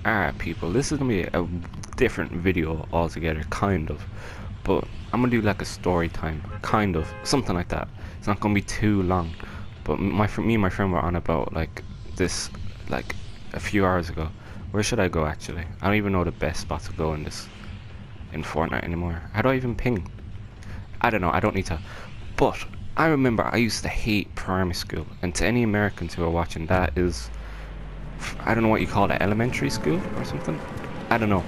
Alright people, this is gonna be a different video altogether, kind of. But I'm gonna do like a story time, kind of, something like that. It's not gonna be too long. But me and my friend were on about like this, like a few hours ago. Where should I go actually? I don't even know the best spot to go in Fortnite anymore. How do I even ping? I don't know, I don't need to. But I remember I used to hate primary school, and to any Americans who are watching, that is, I don't know what you call it, elementary school or something. I don't know,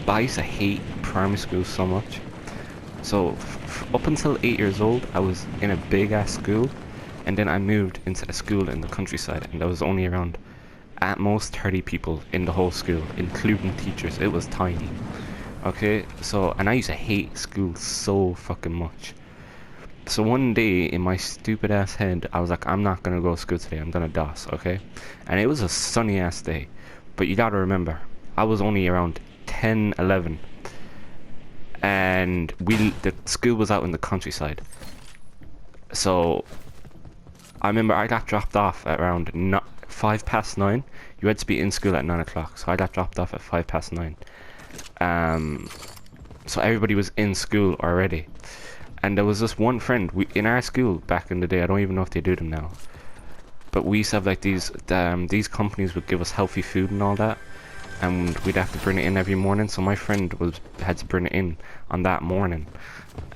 but I used to hate primary school so much. So up until 8 years old, I was in a big ass school, and then I moved into a school in the countryside, and there was only around at most 30 people in the whole school, including teachers. It was tiny. Okay, so, and I used to hate school so fucking much. So one day in my stupid ass head, I was like, I'm not gonna go to school today, I'm gonna DOS, okay? And it was a sunny ass day. But you gotta remember, I was only around 10, 11. And the school was out in the countryside. So I remember I got dropped off at around 9. You had to be in school at 9 o'clock, so I got dropped off at 9. So everybody was in school already. And there was this one friend in our school back in the day. I don't even know if they do them now. But we used to have like these companies would give us healthy food and all that, and we'd have to bring it in every morning. So my friend had to bring it in on that morning,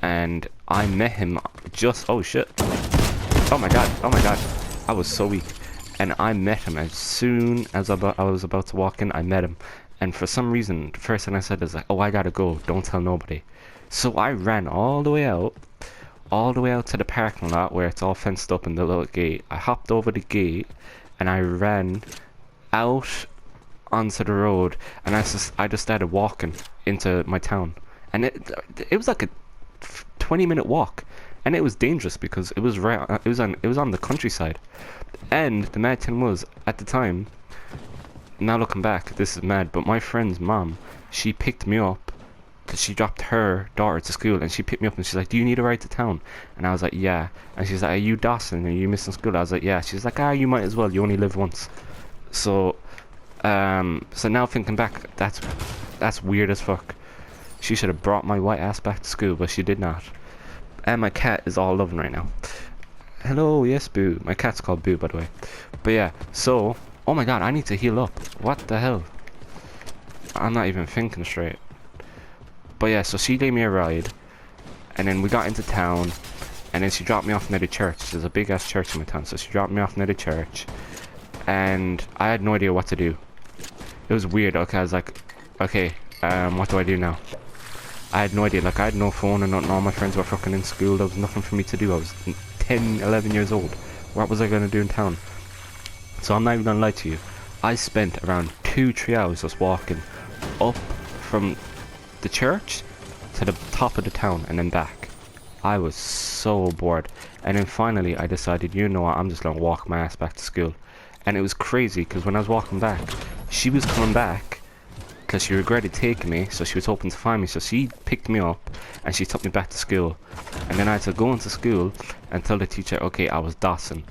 and I met him just oh shit, oh my god, I was so weak, and I met him as soon as I was about to walk in. I met him, and for some reason, the first thing I said is like, oh, I gotta go, don't tell nobody. So I ran all the way out to the parking lot where it's all fenced up in the little gate. I hopped over the gate and I ran out onto the road, and I just started walking into my town. And it was like a 20-minute walk, and it was dangerous because it was on the countryside. And the mad thing was, at the time, now looking back, this is mad, but my friend's mom, she picked me up because she dropped her daughter to school, and she picked me up and she's like, do you need a ride to town? And I was like, yeah. And she's like, are you Dawson? Are you missing school? I was like, yeah. She's like, you might as well, you only live once. So so now thinking back, that's weird as fuck. She should have brought my white ass back to school, but she did not. And my cat is all loving right now. Hello, yes, Boo. My cat's called Boo, by the way. But yeah, so, oh my god, I need to heal up. What the hell? I'm not even thinking straight. But yeah, so she gave me a ride, and then we got into town, and then she dropped me off near the church. There's a big ass church in my town, so she dropped me off near the church, and I had no idea what to do. It was weird. Okay, I was like, okay, what do I do now? I had no idea. Like, I had no phone and nothing. All my friends were fucking in school. There was nothing for me to do. I was 10, 11 years old. What was I gonna do in town? So I'm not even gonna lie to you. I spent around 2-3 hours just walking up from the church to the top of the town and then back. I was so bored, and then finally I decided, you know what, I'm just gonna walk my ass back to school. And it was crazy because when I was walking back, she was coming back because she regretted taking me, so she was hoping to find me. So she picked me up and she took me back to school, and then I had to go into school and tell the teacher, okay, I was Dawson.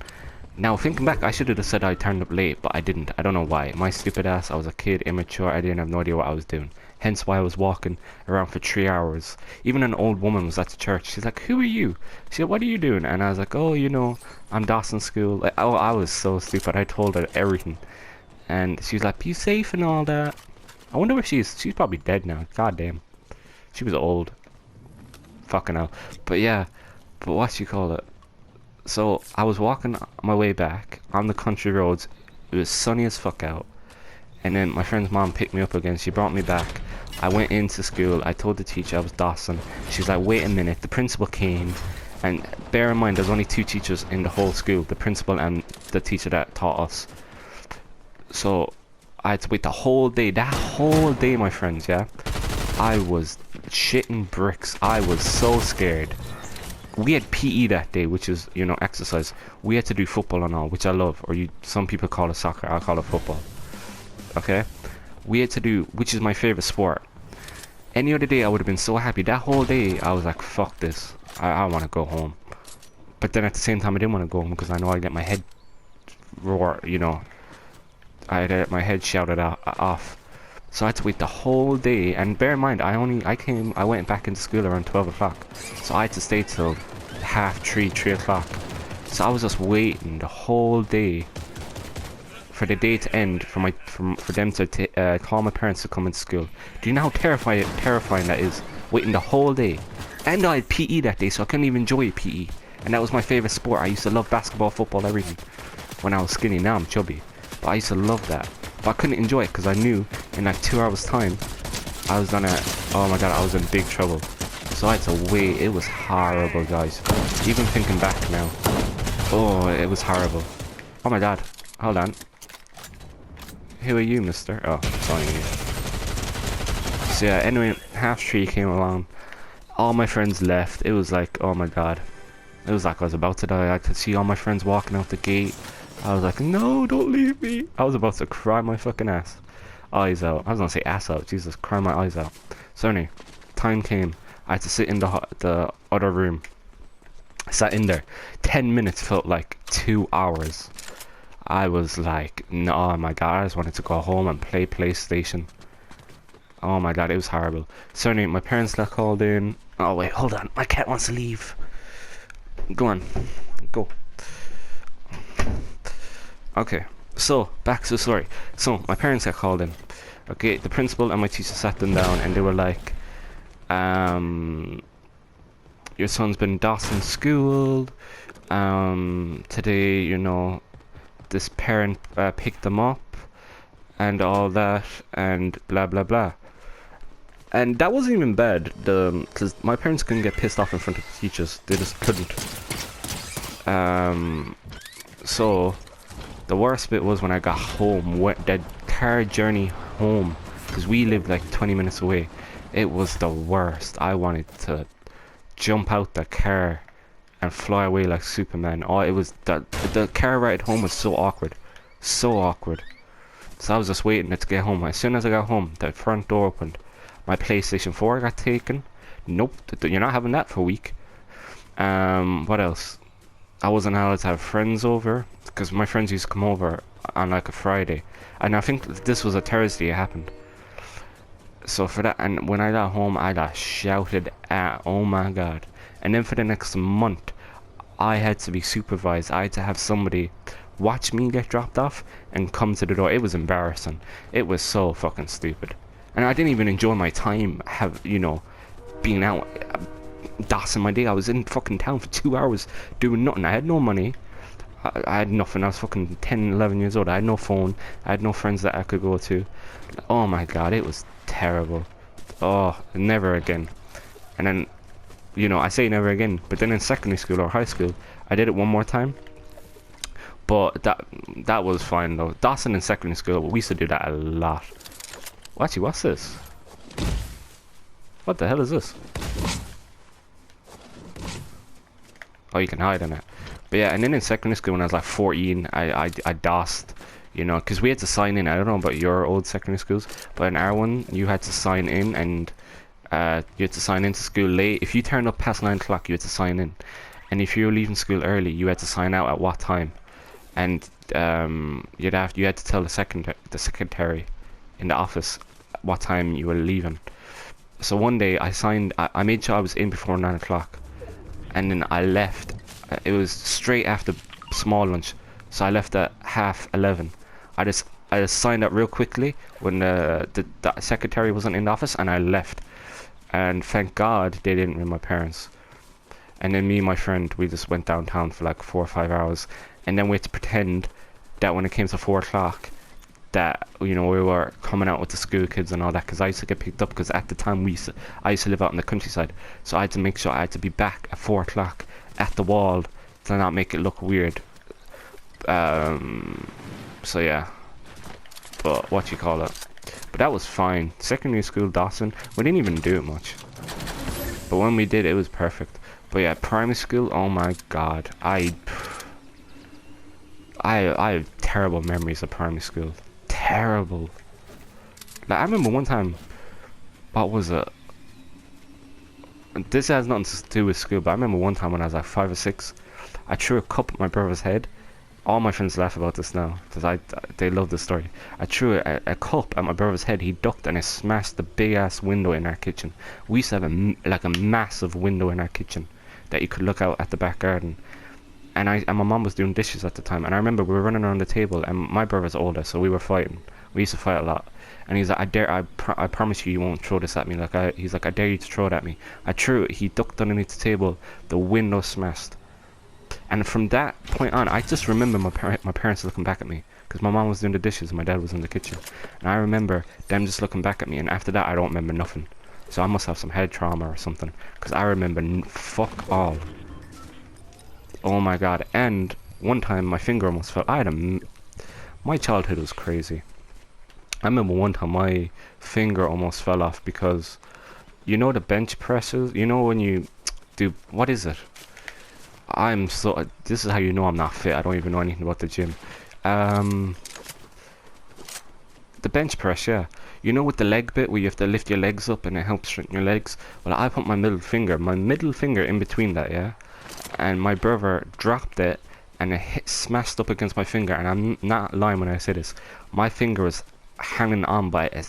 Now thinking back, I should have said I turned up late, but I didn't. I don't know why. My stupid ass, I was a kid, immature, I didn't have no idea what I was doing. Hence why I was walking around for 3 hours. Even an old woman was at the church. She's like, who are you? She said, what are you doing? And I was like, oh, you know, I'm Dawson School. Like, oh, I was so stupid. I told her everything. And she was like, be safe and all that. I wonder where she is. She's probably dead now. God damn. She was old. Fucking hell. But yeah, but what you call it? So I was walking on my way back on the country roads. It was sunny as fuck out. And then my friend's mom picked me up again. She brought me back. I went into school. I told the teacher I was Dawson. She's like, wait a minute. The principal came. And bear in mind, there's only 2 teachers in the whole school. The principal and the teacher that taught us. So I had to wait the whole day. That whole day, my friends, yeah? I was shitting bricks. I was so scared. We had PE that day, which is, you know, exercise. We had to do football and all, which I love. Or some people call it soccer. I call it football. Okay, we had to do, which is my favorite sport. Any other day I would have been so happy. That whole day I was like, fuck this, I want to go home. But then at the same time I didn't want to go home because I know I'd get my head roar, you know, I'd get my head shouted off. So I had to wait the whole day, and bear in mind, I went back into school around 12 o'clock. So I had to stay till half 3 o'clock. So I was just waiting the whole day for the day to end, for them to call my parents to come into school. Do you know how terrifying that is? Waiting the whole day. And I had PE that day, so I couldn't even enjoy PE. And that was my favourite sport. I used to love basketball, football, everything. When I was skinny, now I'm chubby. But I used to love that. But I couldn't enjoy it because I knew in like 2 hours time, I was gonna, oh my god, I was in big trouble. So I had to wait. It was horrible, guys. Even thinking back now. Oh, it was horrible. Oh my god. Hold on. Who are you, mister? Oh, sorry. So yeah, anyway, half 3 came along. All my friends left. It was like, oh my god. It was like I was about to die. I could see all my friends walking out the gate. I was like, no, don't leave me. I was about to cry my fucking eyes out. I was gonna say ass out. Jesus, cry my eyes out. So anyway, time came. I had to sit in the other room. I sat in there. 10 minutes felt like 2 hours. I was like, no, oh my god, I just wanted to go home and play PlayStation. Oh my god, it was horrible. So anyway, my parents got called in. Oh wait, hold on, my cat wants to leave. Go on, go. Okay, so back to the story. So my parents got called in. Okay, the principal and my teacher sat them down and they were like, your son's been dossing school. Today, you know, this parent picked them up and all that and blah blah blah. And that wasn't even bad, because my parents couldn't get pissed off in front of the teachers. They just couldn't. So the worst bit was when I got home. That car journey home, because we lived like 20 minutes away. It was the worst. I wanted to jump out the car and fly away like Superman. Oh, it was the car ride home was so awkward, so awkward. So I was just waiting to get home. As soon as I got home, the front door opened. My PlayStation 4 got taken. Nope, you're not having that for a week. What else? I wasn't allowed to have friends over because my friends used to come over on like a Friday, and I think this was a Thursday it happened. So for that, and when I got home, I got shouted at. Oh my god! And then for the next month, I had to be supervised. I had to have somebody watch me get dropped off and come to the door. It was embarrassing. It was so fucking stupid. And I didn't even enjoy my time, being out, dossing my day. I was in fucking town for 2 hours doing nothing. I had no money. I had nothing. I was fucking 10, 11 years old. I had no phone. I had no friends that I could go to. Oh my god, it was terrible. Oh, never again. And then, I say never again, but then in secondary school or high school, I did it one more time. But that was fine though. Dossing in secondary school, we used to do that a lot. Actually, what's this? What the hell is this? Oh, you can hide in it. But yeah, and then in secondary school when I was like 14, I DOSed, because we had to sign in. I don't know about your old secondary schools, but in our one, you had to sign in, and you had to sign into school late. If you turned up past 9 o'clock, you had to sign in. And if you were leaving school early, you had to sign out at what time. And you had to tell the secretary in the office what time you were leaving. So one day I made sure I was in before 9 o'clock, and then I left. It was straight after small lunch, so I left at 11:30. I just signed up real quickly when the secretary wasn't in the office, and I left. And thank God they didn't ring my parents. And then me and my friend, we just went downtown for like 4 or 5 hours, and then we had to pretend that when it came to 4 o'clock that we were coming out with the school kids and all that, because I used to get picked up, because at the time I used to live out in the countryside, so I had to make sure I had to be back at 4 o'clock at the wall to not make it look weird. So yeah, but what you call it, but that was fine. Secondary school Dawson, we didn't even do it much, but when we did, it was perfect. But yeah, primary school, oh my god, I have terrible memories of primary school. Terrible. Like, I remember one time, what was it? This has nothing to do with school, but I remember one time when I was like 5 or 6, I threw a cup at my brother's head, All my friends laugh about this now because they love the story. I threw a cup at my brother's head. He ducked and I smashed the big ass window in our kitchen. We used to have like a massive window in our kitchen that you could look out at the back garden. And my mom was doing dishes at the time. And I remember we were running around the table, and my brother's older, so we were fighting. We used to fight a lot. And he's like, I promise you won't throw this at me. He's like, I dare you to throw it at me. I threw it. He ducked underneath the table. The window smashed. And from that point on, I just remember my parents looking back at me because my mom was doing the dishes and my dad was in the kitchen. And I remember them just looking back at me. And after that, I don't remember nothing. So I must have some head trauma or something because I remember fuck all. Oh my god. And one time my finger almost fell. My childhood was crazy. I remember one time my finger almost fell off because you know the bench presses? You know when you do, what is it? This is how you know I'm not fit. I don't even know anything about the gym. The bench press, yeah. You know with the leg bit where you have to lift your legs up and it helps strengthen your legs? Well, I put my middle finger in between that, yeah? And my brother dropped it and it smashed up against my finger, and I'm not lying when I say this. My finger was hanging on by a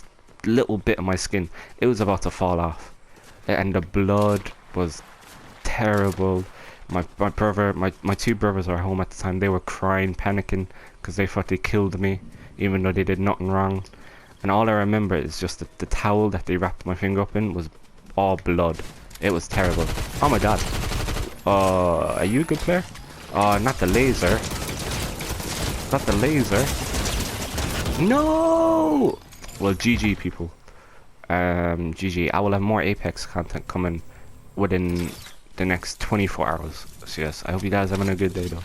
little bit of my skin. It was about to fall off. And the blood was terrible. My two brothers were home at the time. They were crying, panicking because they thought they killed me even though they did nothing wrong. And all I remember is just the towel that they wrapped my finger up in was all blood. It was terrible. Oh my god. Are you a good player? Not the laser. Not the laser. No! Well, GG people. GG. I will have more Apex content coming within the next 24 hours. So yes, I hope you guys are having a good day though.